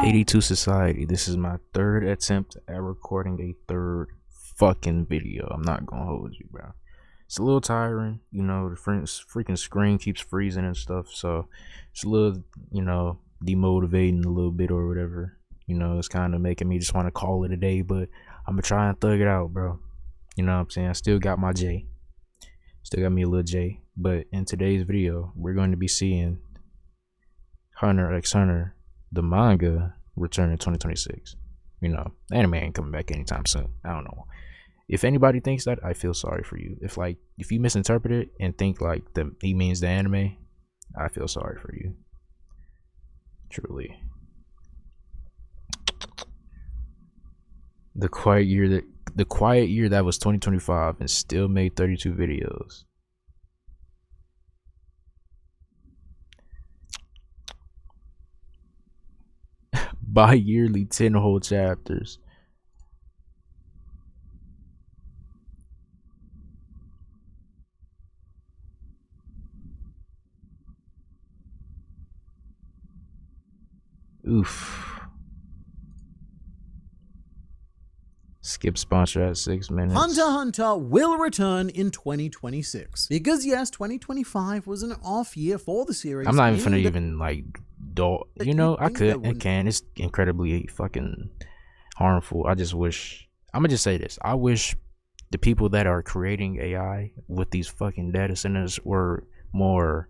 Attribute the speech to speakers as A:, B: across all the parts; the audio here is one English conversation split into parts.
A: 82 Society. This is my third attempt at recording a third fucking video. I'm not gonna hold you, bro. It's a little tiring, you know, the freaking screen keeps freezing and stuff, so it's a little, you know, demotivating a little bit or whatever. You know, it's kind of making me just want to call it a day, but I'm gonna try and thug it out, bro. You know what I'm saying? I still got my J. Still got me a little J. But in today's video, we're going to be seeing Hunter x Hunter, the manga, return in 2026. You know, anime ain't coming back anytime soon. I don't know. If anybody thinks that, I feel sorry for you. If you misinterpret it and think like he means the anime, I feel sorry for you. Truly. The quiet year that was 2025 and still made 32 videos. Bi-yearly 10 whole chapters. Oof. Skip sponsor at 6 minutes.
B: Hunter x Hunter will return in 2026. Because yes, 2025 was an off year for the series.
A: I'm not even finna even like you know, I can. It's incredibly fucking harmful. I'm gonna just say this. I wish the people that are creating AI with these fucking data centers were more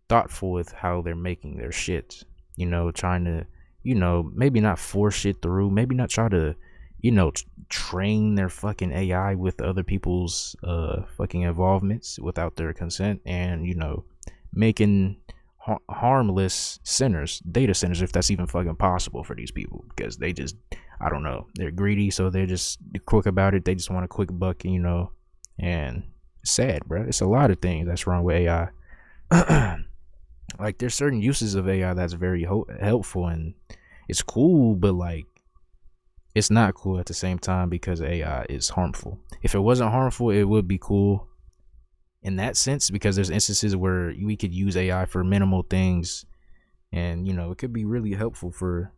A: thoughtful with how they're making their shit. You know, trying to, you know, maybe not force shit through, maybe not try to, you know, train their fucking AI with other people's fucking involvements without their consent, and, you know, making harmless data centers, if that's even fucking possible for these people, because they just, I don't know, they're greedy, so they're just quick about it. They just want a quick buck, you know, and it's sad, bro. It's a lot of things that's wrong with AI. Like, there's certain uses of AI that's very helpful and it's cool, but like, it's not cool at the same time because AI is harmful. If it wasn't harmful, it would be cool in that sense, because there's instances where we could use AI for minimal things, and, you know, it could be really helpful for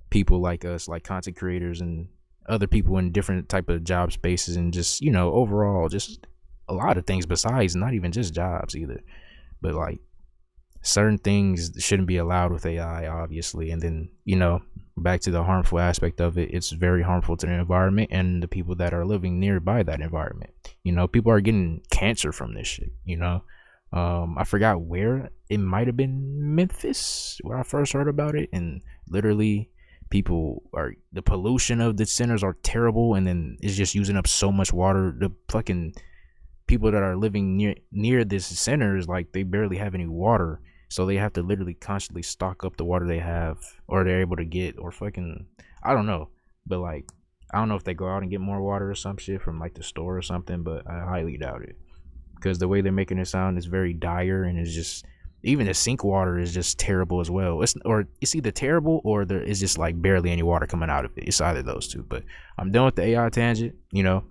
A: people like us, like content creators and other people in different type of job spaces, and just, you know, overall just a lot of things besides, not even just jobs either, but like certain things shouldn't be allowed with AI, obviously. And then, you know, back to the harmful aspect of it, it's very harmful to the environment and the people that are living nearby that environment. You know, people are getting cancer from this shit, you know. I forgot where, it might have been Memphis where I first heard about it, and literally the pollution of the centers are terrible, and then it's just using up so much water. The fucking people that are living near this center is like, they barely have any water, so they have to literally constantly stock up the water they have, or they're able to get, or fucking, I don't know, but like, I don't know if they go out and get more water or some shit from like the store or something, but I highly doubt it, because the way they're making it sound is very dire, and it's just, even the sink water is just terrible as well. It's either terrible or there is just like barely any water coming out of it. It's either those two. But I'm done with the AI tangent, you know.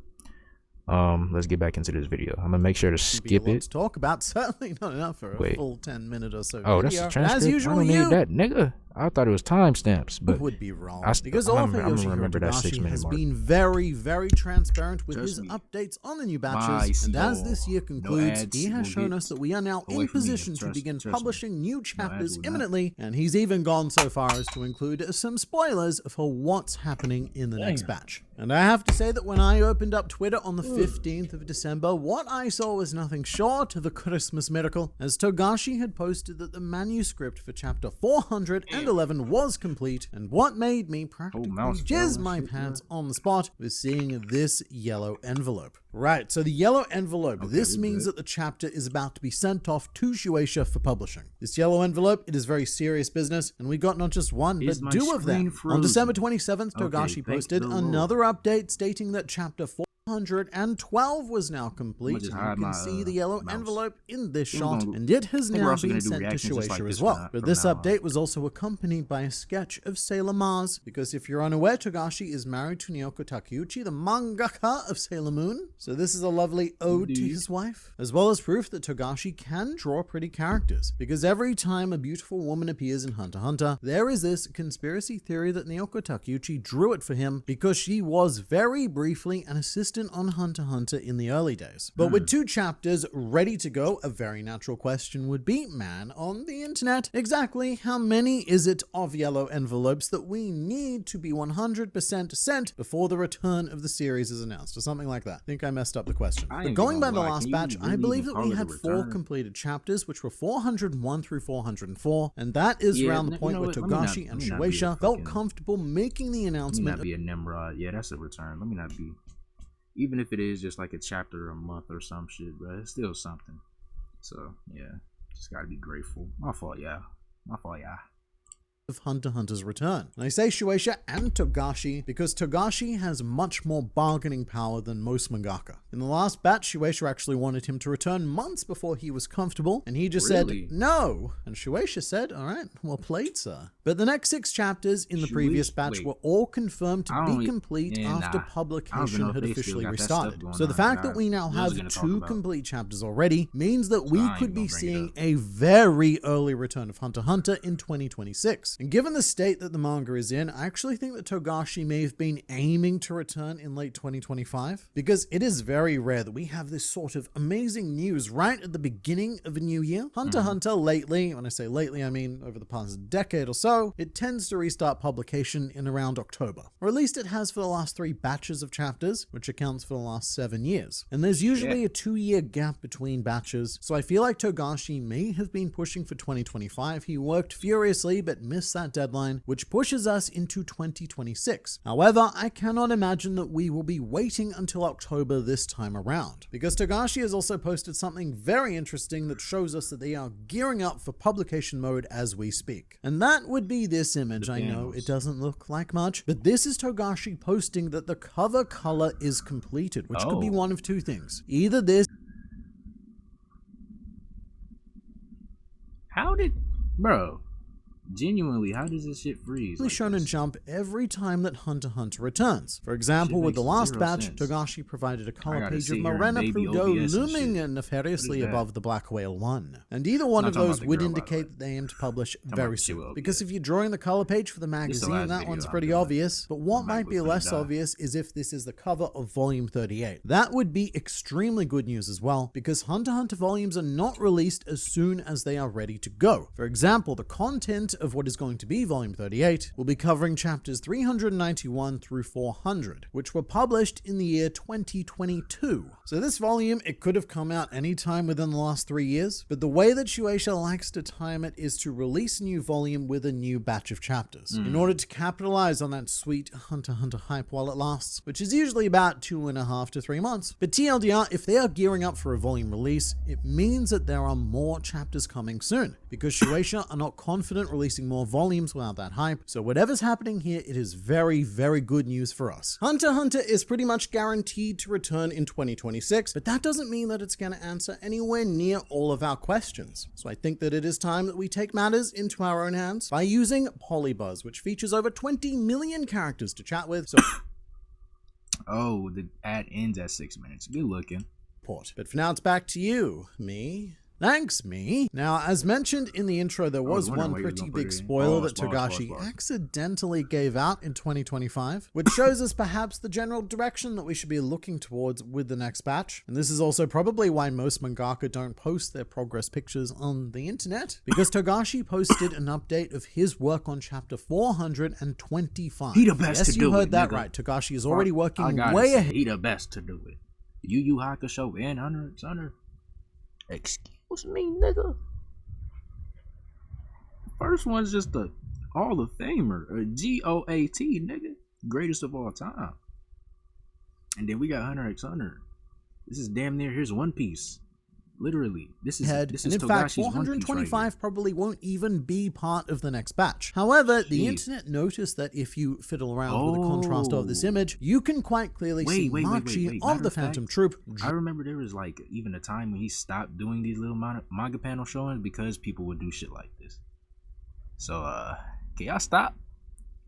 A: Let's get back into this video. I'm gonna make sure to skip it.
B: To talk about, certainly not enough for a full 10-minute or so.
A: Oh, that's a transcript. As usual, I don't need that, nigga. I thought it was timestamps, but
B: would be wrong, because author Yoshihiro Togashi has been very, very transparent with his updates on the new batches, and as this year concludes, he has shown us that we are now in position to begin publishing new chapters imminently, and he's even gone so far as to include some spoilers for what's happening in the next batch. And I have to say that when I opened up Twitter on the 15th of December, what I saw was nothing short of a Christmas miracle, as Togashi had posted that the manuscript for chapter 411 was complete, and what made me practically jizz my pants on the spot was seeing this yellow envelope. Right, so the yellow envelope, this means that the chapter is about to be sent off to Shueisha for publishing. This yellow envelope, it is very serious business, and we got not just one, but two of them. On December 27th, Togashi posted another update stating that chapter 112 was now complete, and you can see the yellow envelope in this shot, and it has now been sent to Shueisha as well. But this update was also accompanied by a sketch of Sailor Mars, because if you're unaware, Togashi is married to Naoko Takeuchi, the mangaka of Sailor Moon, so this is a lovely ode to his wife, as well as proof that Togashi can draw pretty characters, because every time a beautiful woman appears in Hunter x Hunter, there is this conspiracy theory that Naoko Takeuchi drew it for him because she was very briefly an assistant on Hunter x Hunter in the early days. But with 2 chapters ready to go, a very natural question would be, man on the internet, exactly how many is it of yellow envelopes that we need to be 100% sent before the return of the series is announced, or something like that? I think I messed up the question. But going by the last batch, I believe that we had 4 completed chapters, which were 401 through 404, and that is around the point where Togashi and Shueisha felt comfortable making the announcement.
A: Let me not be a Nimrod. Yeah, that's a return. Let me not be. Even if it is just like a chapter a month or some shit, bro, it's still something. So, yeah, just gotta be grateful. My fault, yeah. My fault, yeah.
B: Of Hunter x Hunter's return. And I say Shueisha and Togashi because Togashi has much more bargaining power than most mangaka. In the last batch, Shueisha actually wanted him to return months before he was comfortable, and he just said no. And Shueisha said, all right, well played, sir. But the next 6 chapters in the previous batch were all confirmed to be complete after publication had officially restarted. So the fact that we now have 2 complete chapters already means that we could be seeing a very early return of Hunter x Hunter in 2026. And given the state that the manga is in, I actually think that Togashi may have been aiming to return in late 2025, because it is very rare that we have this sort of amazing news right at the beginning of a new year. Hunter x Hunter lately, when I say lately, I mean over the past decade or so, it tends to restart publication in around October, or at least it has for the last 3 batches of chapters, which accounts for the last 7 years. And there's usually a 2-year gap between batches, so I feel like Togashi may have been pushing for 2025. He worked furiously but missed that deadline, which pushes us into 2026. However, I cannot imagine that we will be waiting until October this time around, because Togashi has also posted something very interesting that shows us that they are gearing up for publication mode as we speak. And that would be this image. I know it doesn't look like much, but this is Togashi posting that the cover color is completed, which could be one of 2 things. Either this...
A: How did... Bro... Genuinely, how does this shit freeze?
B: Like Shonen Jump every time that Hunter x Hunter returns. For example, with the last batch, Togashi provided a color page of Morena Prudhoe looming nefariously above the Black Whale 1. And either one of those would indicate that they aim to publish very soon. Because if you're drawing the color page for the magazine, that one's pretty obvious. But what might be less obvious is if this is the cover of Volume 38. That would be extremely good news as well, because Hunter x Hunter volumes are not released as soon as they are ready to go. For example, the content of what is going to be Volume 38 will be covering chapters 391 through 400, which were published in the year 2022. So this volume, it could have come out anytime within the last 3 years, but the way that Shueisha likes to time it is to release a new volume with a new batch of chapters, in order to capitalize on that sweet Hunter x Hunter hype while it lasts, which is usually about 2.5 to 3 months. But TLDR, if they are gearing up for a volume release, it means that there are more chapters coming soon, because Shueisha are not confident releasing more volumes without that hype. So whatever's happening here, it is very, very good news for us. Hunter x Hunter is pretty much guaranteed to return in 2026, but that doesn't mean that it's going to answer anywhere near all of our questions. So I think that it is time that we take matters into our own hands by using Polybuzz, which features over 20 million characters to chat with. So
A: the ad ends at 6 minutes. Good looking.
B: But for now, it's back to you, me. Thanks, me. Now, as mentioned in the intro, there was one pretty big spoiler that Togashi accidentally gave out in 2025, which shows us perhaps the general direction that we should be looking towards with the next batch. And this is also probably why most mangaka don't post their progress pictures on the internet, because Togashi posted an update of his work on chapter 425.
A: He the best
B: to do it. Yes, you heard that right. Togashi is already working way ahead.
A: He the best to do it. Yu Hakusho and Hunter x Hunter. Excuse me, nigga. First one's just a Hall of Famer, a GOAT, nigga, greatest of all time. And then we got Hunter x Hunter. This is damn near his One Piece. Literally, this is
B: and in
A: Togashi's
B: fact,
A: One Piece
B: 425
A: right
B: probably won't even be part of the next batch. However, the internet noticed that if you fiddle around with the contrast of this image, you can quite clearly see Machi of the Phantom Troupe.
A: I remember there was like even a time when he stopped doing these little manga panel showings because people would do shit like this. So, can y'all stop?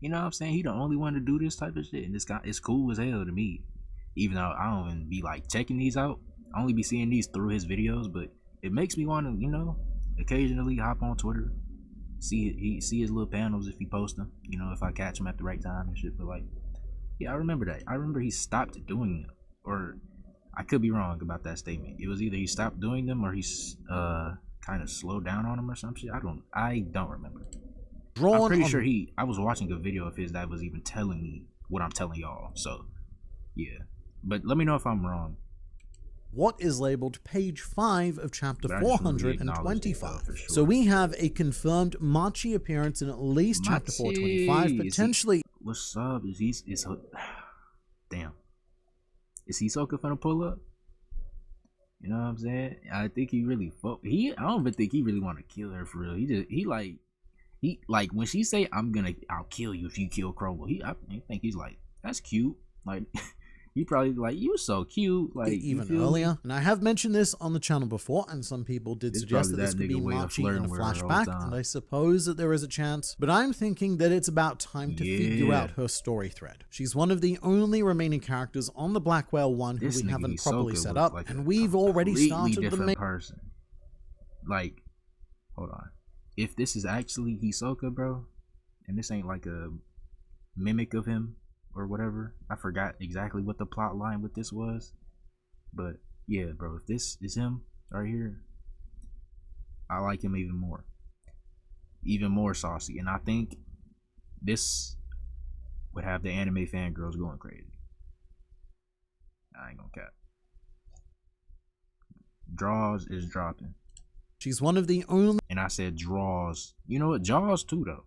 A: You know what I'm saying? He the only one to do this type of shit, and this guy is cool as hell to me. Even though I don't even be like checking these out, I only be seeing these through his videos, but it makes me want to, you know, occasionally hop on Twitter, see his little panels if he posts them, you know, if I catch him at the right time and shit. But like, yeah, I remember that. I remember he stopped doing them, or I could be wrong about that statement. It was either he stopped doing them or he's kind of slowed down on them or some shit. I don't remember. I'm pretty sure I was watching a video of his that was even telling me what I'm telling y'all. So yeah, but let me know if I'm wrong.
B: What is labeled page 5 of chapter 425. Sure. So we have a confirmed Machi appearance in at least chapter 425, potentially.
A: What's up? Damn. Is Hisoka finna pull up? You know what I'm saying? I think he really I don't even think he really want to kill her for real. He like when she say I'll kill you if you kill Chrollo. I think he's like, that's cute. Like you probably like, you so cute, like
B: even earlier. And I have mentioned this on the channel before, and some people did suggest that this could be Machi in a flashback, and I suppose that there is a chance. But I'm thinking that it's about time to figure out her story thread. She's one of the only remaining characters on the Black Whale 1 who we haven't properly set up, like, and we've already started the main
A: person. Like, hold on. If this is actually Hisoka, bro, and this ain't like a mimic of him or whatever, I forgot exactly what the plot line with this was, but yeah, bro, if this is him right here, I like him even more saucy, and I think this would have the anime fangirls going crazy. I ain't gonna cap. Draws is dropping.
B: She's one of the only,
A: and I said draws. You know what? Jaws too though.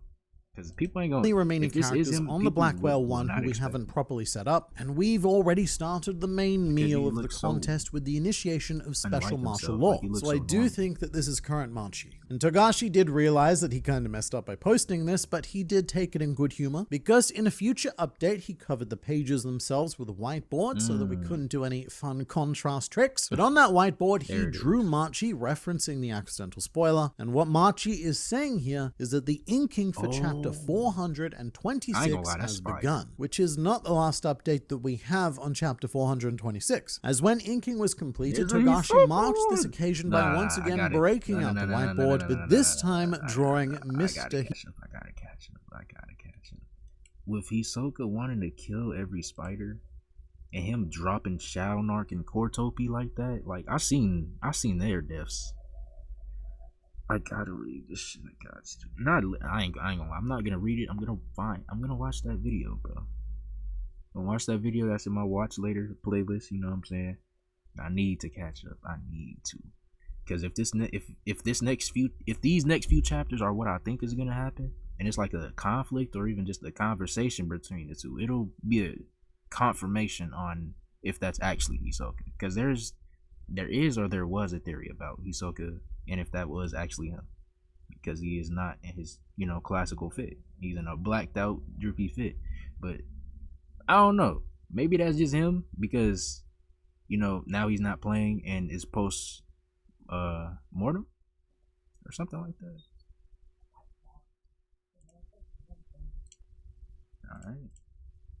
A: Because people ain't gonna,
B: remaining characters on the Black Whale 1 who we haven't properly set up, and we've already started the main meal of the contest with the initiation of special martial law. So I do think that this is current Machi. And Togashi did realize that he kind of messed up by posting this, but he did take it in good humor, because in a future update he covered the pages themselves with a whiteboard so that we couldn't do any fun contrast tricks. But on that whiteboard he drew Machi, referencing the accidental spoiler, and what Machi is saying here is that the inking for chapter 426 has begun, which is not the last update that we have on chapter 426, as when inking was completed, Togashi marked this occasion by once again breaking out the whiteboard, but this time drawing Mr.
A: I gotta catch him. With Hisoka wanting to kill every spider and him dropping Shadowknark and Kurapika like that, like I seen their deaths. I gotta read this shit. I ain't gonna lie. I'm not gonna read it. I'm gonna watch that video, bro. I'm gonna watch that video. That's in my watch later playlist. You know what I'm saying? I need to catch up. I need to, because if these next few chapters are what I think is gonna happen, and it's like a conflict or even just a conversation between the two, it'll be a confirmation on if that's actually Hisoka. Because there was a theory about Hisoka, and if that was actually him, because he is not in his, classical fit. He's in a blacked out, droopy fit. But I don't know. Maybe that's just him because, now he's not playing and is post mortem or something like that. All right.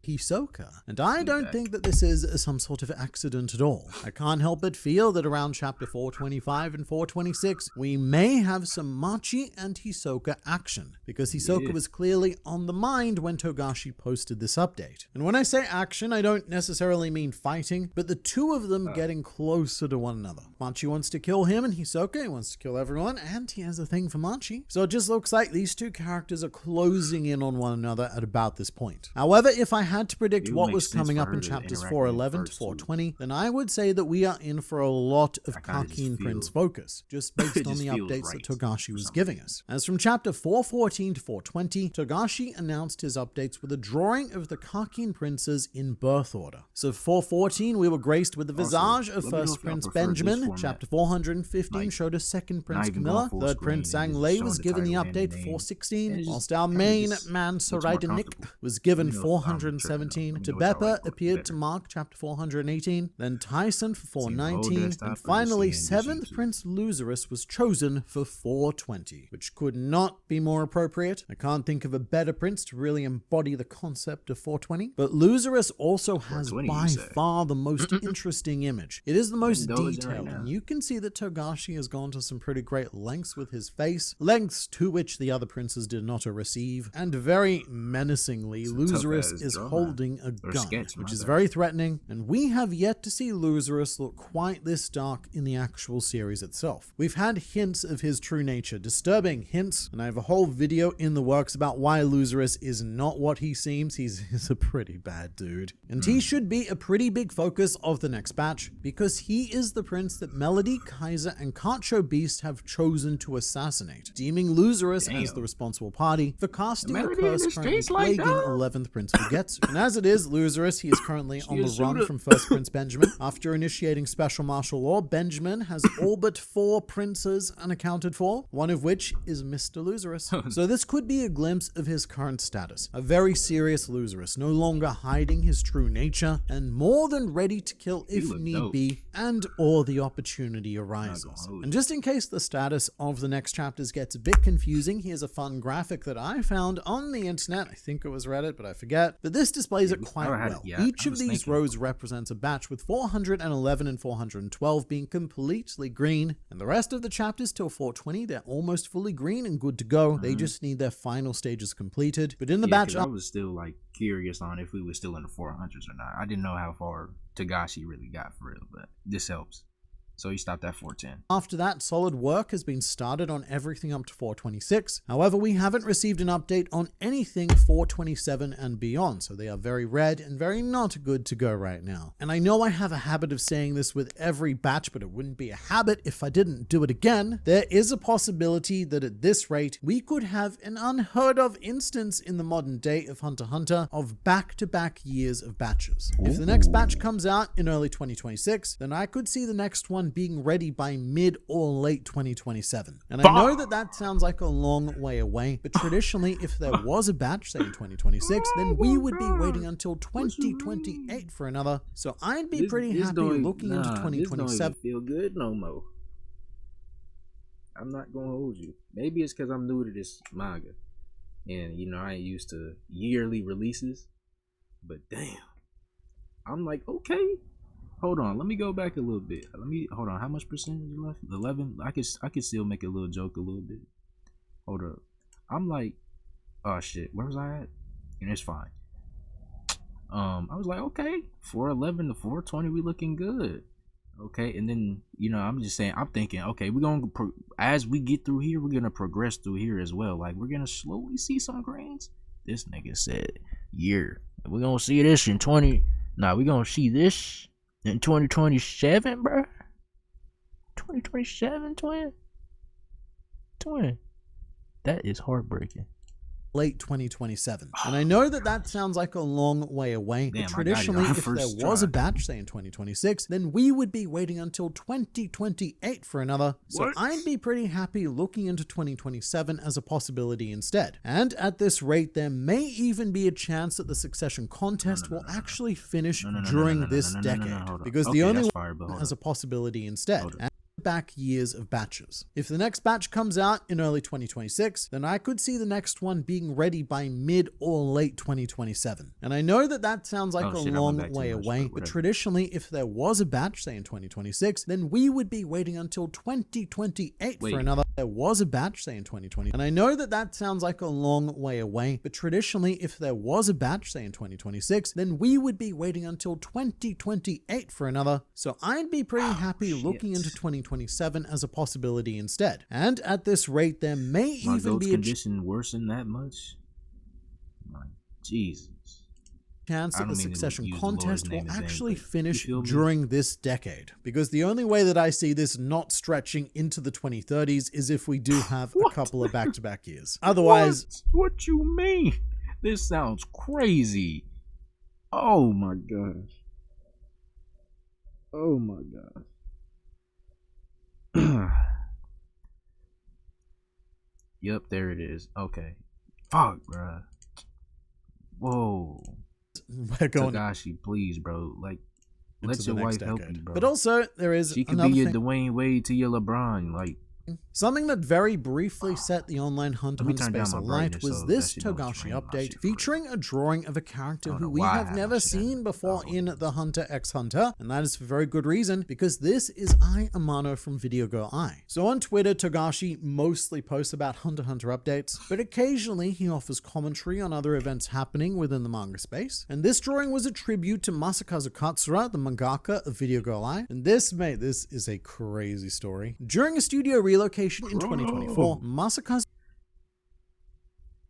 B: Hisoka. And I don't think that this is some sort of accident at all. I can't help but feel that around chapter 425 and 426, we may have some Machi and Hisoka action, because Hisoka was clearly on the mind when Togashi posted this update. And when I say action, I don't necessarily mean fighting, but the two of them getting closer to one another. Machi wants to kill him, and Hisoka wants to kill everyone, and he has a thing for Machi. So it just looks like these two characters are closing in on one another at about this point. However, if I had had to predict what was coming up in chapters 411 to 420, then I would say that we are in for a lot of Kakeen Prince focus, just based on the updates that Togashi was giving us. As from chapter 414 to 420, Togashi announced his updates with a drawing of the Kakeen princes in birth order. So 414, we were graced with the visage of first Prince Benjamin. Chapter 415 showed us second Prince Camilla. Third Prince Zhang Lei was given the update for 416, whilst our main man Soraidanik was given 417. Tebeppa appeared to mark chapter 418, then Tyson for 419, and finally 7th Prince Luzurus was chosen for 420, which could not be more appropriate. I can't think of a better prince to really embody the concept of 420, but Luzurus also has by far the most interesting image. It is the most detailed, and you can see that Togashi has gone to some pretty great lengths with his face, lengths to which the other princes did not receive, and very menacingly, Luzurus is holding a gun, which is very threatening, and we have yet to see Luzurus look quite this dark in the actual series itself. We've had hints of his true nature, disturbing hints, and I have a whole video in the works about why Luzurus is not what he seems. He's a pretty bad dude. And he should be a pretty big focus of the next batch, because he is the prince that Melody, Kaiser, and Kacho Beast have chosen to assassinate, deeming Luzurus as the responsible party for casting a curse currently plaguing 11th Prince Fugetsu. And as it is, Luzurus, he is currently on the run from first Prince Benjamin. After initiating special martial law, Benjamin has all but 4 princes unaccounted for, one of which is Mr. Luzurus. So this could be a glimpse of his current status. A very serious Luzurus, no longer hiding his true nature, and more than ready to kill if need be, and or the opportunity arises. And just in case the status of the next chapters gets a bit confusing, here's a fun graphic that I found on the internet. I think it was Reddit, but I forget. But this displays it quite well. Each of these rows represents a batch, with 411 and 412 being completely green, and the rest of the chapters till 420, they're almost fully green and good to go. They just need their final stages completed. But in the batch,
A: I was still like curious on if we were still in the 400s or not. I didn't know how far Togashi really got for real, but this helps. So he stopped at 410.
B: After that, solid work has been started on everything up to 426. However, we haven't received an update on anything 427 and beyond, so they are very red and very not good to go right now. And I know I have a habit of saying this with every batch, but it wouldn't be a habit if I didn't do it again. There is a possibility that at this rate, we could have an unheard of instance in the modern day of Hunter x Hunter of back-to-back years of batches. If the next batch comes out in early 2026, then I could see the next one being ready by mid or late 2027. And I know that that sounds like a long way away, but traditionally, if there was a batch, say in 2026, then we would be waiting until 2028 for another. So I'd be pretty happy looking into 2027.
A: This don't feel good no more. I'm not gonna hold you. Maybe it's because I'm new to this manga, and you know I ain't used to yearly releases. But damn, I'm like, okay. Hold on, let me go back a little bit. Hold on. How much percentage left? 11. I could still make a little joke a little bit. Hold up. I'm like, oh shit, where was I at? And it's fine. I was like, okay, 411 to 420, we looking good. Okay, and then I'm just saying, I'm thinking, okay, we're gonna as we get through here, we're gonna progress through here as well. Like we're gonna slowly see some greens. This nigga said, year. We're gonna see this in 20. Nah, we're gonna see this. In 2027, bro. 2027, twin. That is heartbreaking.
B: Late 2027. And I know that that sounds like a long way away, but traditionally, if there was a batch, say in 2026, then we would be waiting until 2028 for another. So I'd be pretty happy looking into 2027 as a possibility instead. And at this rate, there may even be a chance that the succession contest will actually finish during this decade, because the only one has a possibility instead. Back years of batches. If the next batch comes out in early 2026, then I could see the next one being ready by mid or late 2027. And I know that that sounds like a long way away, but traditionally, if there was a batch, say in 2026, then we would be waiting until 2028 for another. There was a batch, say in 2020. And I know that that sounds like a long way away, but traditionally, if there was a batch, say in 2026, then we would be waiting until 2028 for another. So I'd be pretty happy looking into 2027 as a possibility instead. And at this rate, there may even be a
A: condition worsen that much. My Jesus.
B: chance that the succession contest will actually finish during this decade. Because the only way that I see this not stretching into the 2030s is if we do have a couple of back-to-back years. Otherwise...
A: What you mean? This sounds crazy. Oh my gosh. Oh my gosh. Yep, there it is. Okay. Fuck, bruh. Whoa.
B: We're going
A: Togashi, please, bro. Like, let your wife help you, bro.
B: But also, there is
A: she could be your Dwayne Wade to your LeBron. Like,
B: something that very briefly set the online Hunter x Hunter space alight was this Togashi update featuring a drawing of a character who we have never seen before in the Hunter x Hunter, and that is for very good reason, because this is Ai Amano from Video Girl Ai. So on Twitter, Togashi mostly posts about Hunter x Hunter updates, but occasionally he offers commentary on other events happening within the manga space, and this drawing was a tribute to Masakazu Katsura, the mangaka of Video Girl Ai, and this is a crazy story. During a studio relocation in 2024, Masakazu...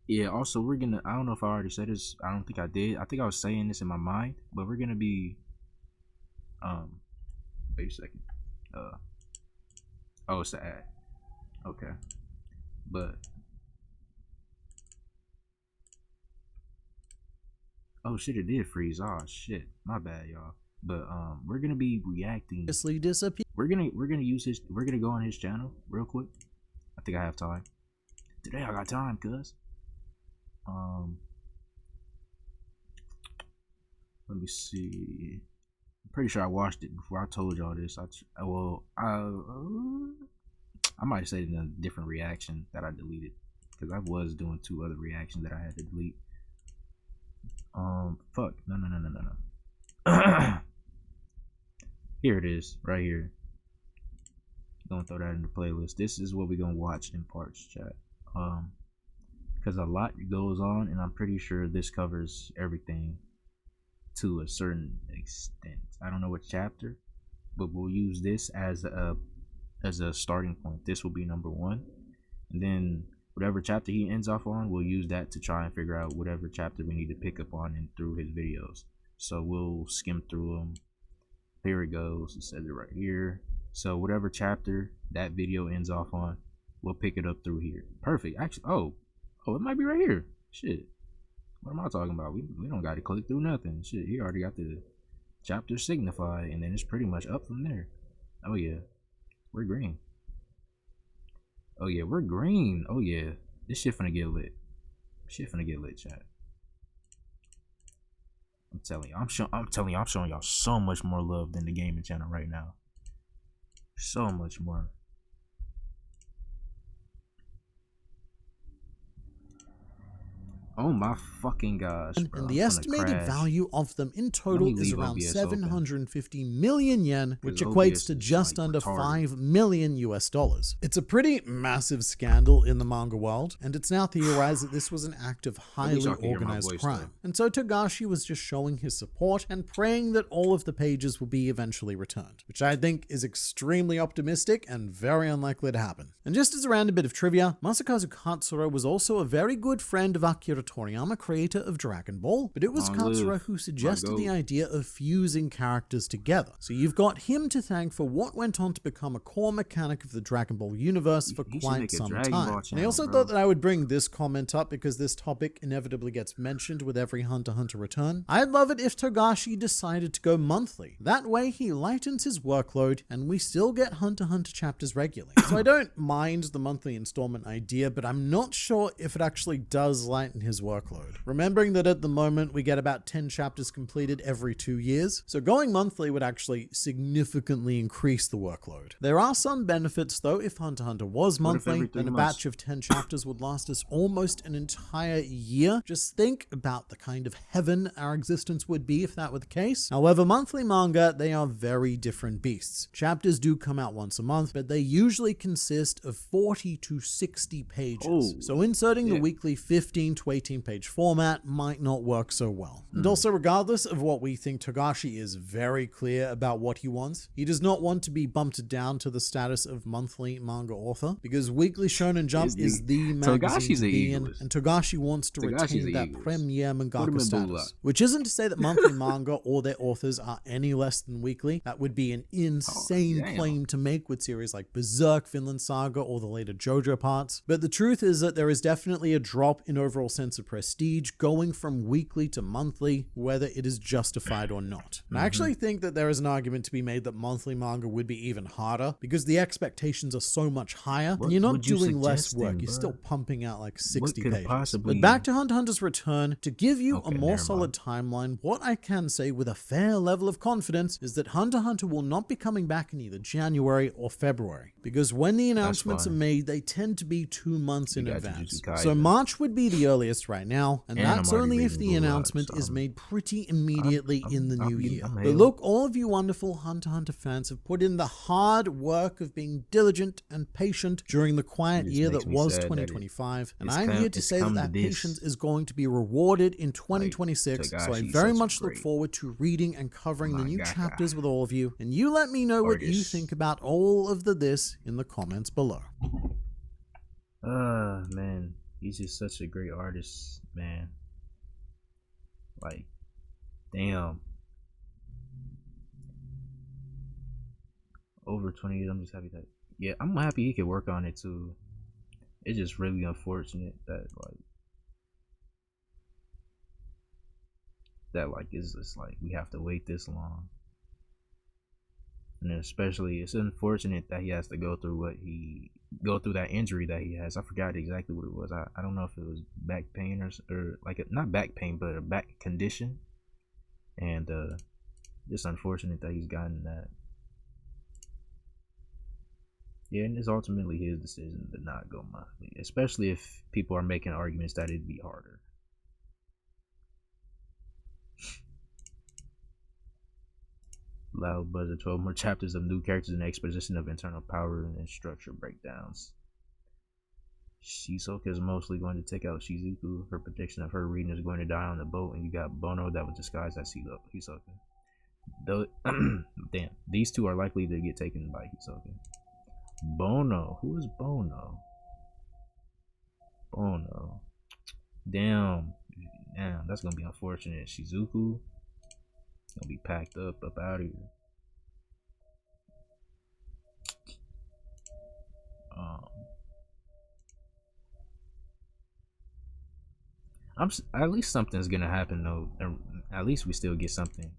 A: Yeah, also we're gonna, I don't know if I already said this, I don't think I did. I think I was saying this in my mind, but we're gonna be, wait a second. Oh, it's the ad. Okay. But, oh shit, it did freeze. Oh shit, my bad, y'all. But we're gonna be reacting. We're gonna use his. We're gonna go on his channel real quick. I think I have time. Today I got time, cuz. Let me see. I'm pretty sure I watched it before I told y'all this. I might say it in a different reaction that I deleted, because I was doing 2 other reactions that I had to delete. Fuck. No. Here it is, right here. Gonna throw that in the playlist. This is what we're gonna watch in parts, chat. Because a lot goes on, and I'm pretty sure this covers everything to a certain extent. I don't know what chapter, but we'll use this as a starting point. This will be number 1, and then whatever chapter he ends off on, we'll use that to try and figure out whatever chapter we need to pick up on and through his videos. So we'll skim through them. Here it goes. It says it right here. So whatever chapter that video ends off on, we'll pick it up through here. Perfect. Actually, oh, it might be right here. Shit. What am I talking about? We don't got to click through nothing. Shit, he already got the chapter signify, and then it's pretty much up from there. Oh yeah, we're green. Oh yeah, we're green. Oh yeah, this shit finna get lit. Shit finna get lit, chat. I'm telling you, I'm showing y'all so much more love than the gaming channel right now. So much more. Oh my fucking gosh, bro.
B: And the estimated value of them in total is around 750 million yen, which equates to just under $5 million US. It's a pretty massive scandal in the manga world, and it's now theorized that this was an act of highly organized crime. And so Togashi was just showing his support and praying that all of the pages will be eventually returned, which I think is extremely optimistic and very unlikely to happen. And just as a random bit of trivia, Masakazu Katsura was also a very good friend of Akira Toriyama, creator of Dragon Ball, but it was Katsura who suggested the idea of fusing characters together. So you've got him to thank for what went on to become a core mechanic of the Dragon Ball universe for quite some time. And I also thought that I would bring this comment up because this topic inevitably gets mentioned with every Hunter x Hunter return. I'd love it if Togashi decided to go monthly. That way he lightens his workload and we still get Hunter x Hunter chapters regularly. So I don't mind the monthly installment idea, but I'm not sure if it actually does lighten his workload. Remembering that at the moment we get about 10 chapters completed every 2 years, so going monthly would actually significantly increase the workload. There are some benefits though. If Hunter x Hunter was monthly, then a batch of 10 chapters would last us almost an entire year. Just think about the kind of heaven our existence would be if that were the case. However, monthly manga, they are very different beasts. Chapters do come out once a month, but they usually consist of 40 to 60 pages. So inserting the weekly 15 to 18 18-page format might not work so well. And also, regardless of what we think, Togashi is very clear about what he wants. He does not want to be bumped down to the status of monthly manga author, because Weekly Shonen Jump is the magazine to be in, and Togashi wants to retain that premier mangaka status. Which isn't to say that monthly manga or their authors are any less than weekly. That would be an insane claim to make with series like Berserk, Vinland Saga, or the later JoJo parts. But the truth is that there is definitely a drop in overall sense of prestige going from weekly to monthly, whether it is justified or not. And I actually think that there is an argument to be made that monthly manga would be even harder, because the expectations are so much higher, and you're not doing less work, you're still pumping out like 60 pages. But back to Hunter x Hunter's return, to give you a more solid timeline, what I can say with a fair level of confidence is that Hunter x Hunter will not be coming back in either January or February, because when the announcements are made, they tend to be 2 months in advance. So March would be the earliest right now, and that's only if the announcement is made pretty immediately in the new year. But look, all of you wonderful Hunter x Hunter fans have put in the hard work of being diligent and patient during the quiet year that was 2025, and I'm here to say that that patience is going to be rewarded in 2026, so I very much look forward to reading and covering the new chapters with all of you, and you let me know what you think about all of this in the comments below.
A: Man, he's just such a great artist, man. Like, damn. Over 20 years, I'm just happy that, yeah, I'm happy he could work on it too. It's just really unfortunate that it's just like we have to wait this long. And then especially, it's unfortunate that he has to go through that injury that he has. I forgot exactly what it was. I don't know if it was back pain or like not back pain, but a back condition. And it's unfortunate that he's gotten that. Yeah, and it's ultimately his decision to not go monthly, especially if people are making arguments that it'd be harder. Loud buzzer, 12 more chapters of new characters and exposition of internal power and structure breakdowns. Hisoka is mostly going to take out Shizuku. Her prediction of her reading is going to die on the boat, and you got Bono that was disguised as Hisoka. Though, damn, these two are likely to get taken by Hisoka. Bono, who is Bono? Damn, that's gonna be unfortunate. Shizuku gonna be packed up out of here. At least something's gonna happen though. At least we still get something,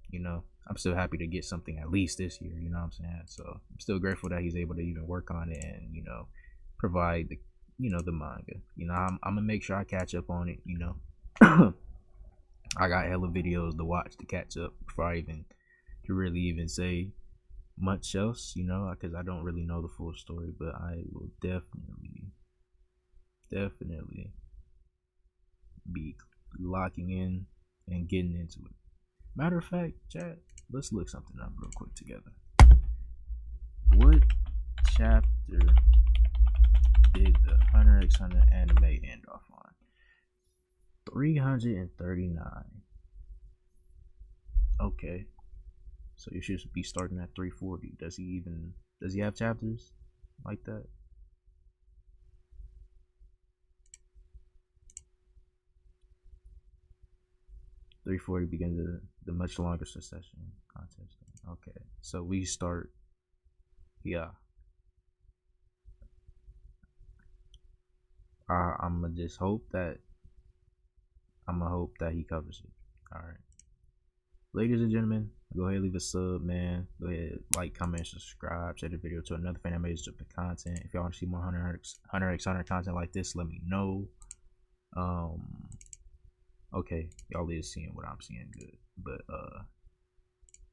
A: you know. I'm still happy to get something at least this year, you know what I'm saying? So I'm still grateful that he's able to even work on it and, you know, provide the, you know, the manga. You know, I'm gonna make sure I catch up on it, you know. I got hella videos to watch to catch up before I even to really even say much else, you know, because I don't really know the full story, but I will definitely be locking in and getting into it. Matter of fact, chat, let's look something up real quick together. What chapter did the Hunter x Hunter anime end off on? 339. Okay, so you should be starting at 340. Does he have chapters like that? .340 begins the much longer succession contest. Okay, so we start. Yeah. I'm gonna just hope that he covers it. All right, ladies and gentlemen, go ahead and leave a sub, man. Go ahead, like, comment, subscribe, share the video to another fan that made the content. If y'all want to see more Hunter x Hunter content like this, let me know. Okay, y'all is seeing what I'm seeing good, but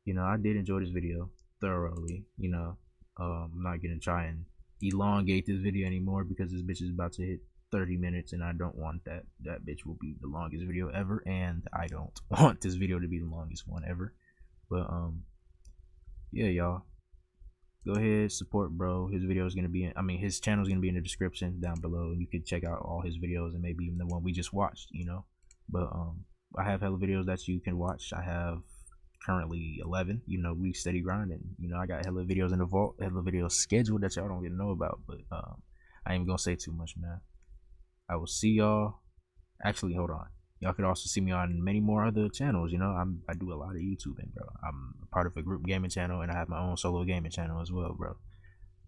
A: you know, I did enjoy this video thoroughly. You know, I'm not gonna try and elongate this video anymore because this bitch is about to hit 30 minutes and I don't want that. That bitch will be the longest video ever, and I don't want this video to be the longest one ever. But yeah, y'all, go ahead, support bro. His video is gonna be his channel is gonna be in the description down below. You can check out all his videos and maybe even the one we just watched, you know. But I have hella videos that you can watch. I have currently 11. You know, we steady grinding. You know, I got hella videos in the vault, hella videos scheduled that y'all don't even know about. But I ain't gonna say too much, man. I will see y'all. Actually, hold on. Y'all could also see me on many more other channels. You know, I do a lot of YouTubing, bro. I'm a part of a group gaming channel, and I have my own solo gaming channel as well, bro.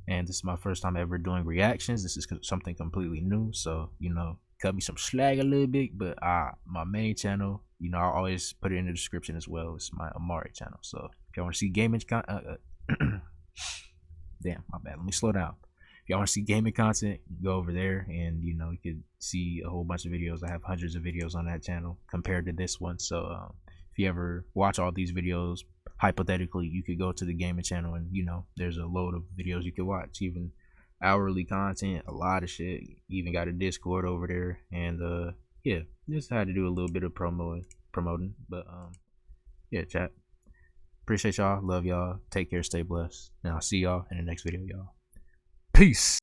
A: And this is my first time ever doing reactions. This is something completely new, so you know, cut me some slack a little bit. But my main channel, you know, I always put it in the description as well. It's my Amari channel. So if y'all want to see gaming damn, my bad. Let me slow down. If y'all want to see gaming content, go over there, and you know, you could see a whole bunch of videos. I have hundreds of videos on that channel compared to this one. So if you ever watch all these videos, hypothetically, you could go to the gaming channel, and you know, there's a load of videos you could watch, even hourly content, a lot of shit. Even got a Discord over there, and yeah, just had to do a little bit of promoting. But yeah, chat. Appreciate y'all, love y'all, take care, stay blessed, and I'll see y'all in the next video, y'all. Peace.